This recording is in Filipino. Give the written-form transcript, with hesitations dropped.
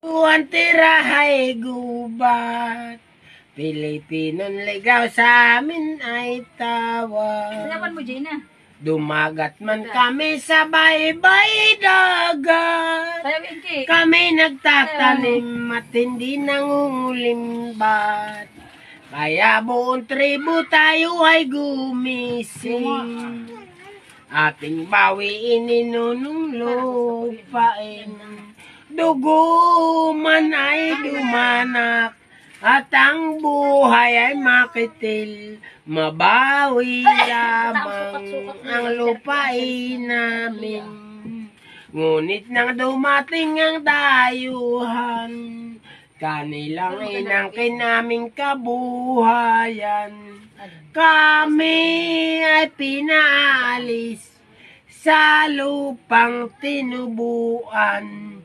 Ang tirahay gubat, Pilipinong ligaw sa amin ay tawa. Sayawan mo, Gina. Dumagat man kami sa baybay dagat, Sayaw, Inky. kami nagtatanim at hindi nangungulimbat. Kaya buong tribo tayo ay gumising, ating bawiin inunong lupain. Dugo man ay dumanak, at ang buhay ay makitil, mabawi lamang ang lupain namin. Ngunit nang dumating ang dayuhan, kanilang inangkin naming kabuhayan. Kami ay pinaalis sa lupang tinubuan.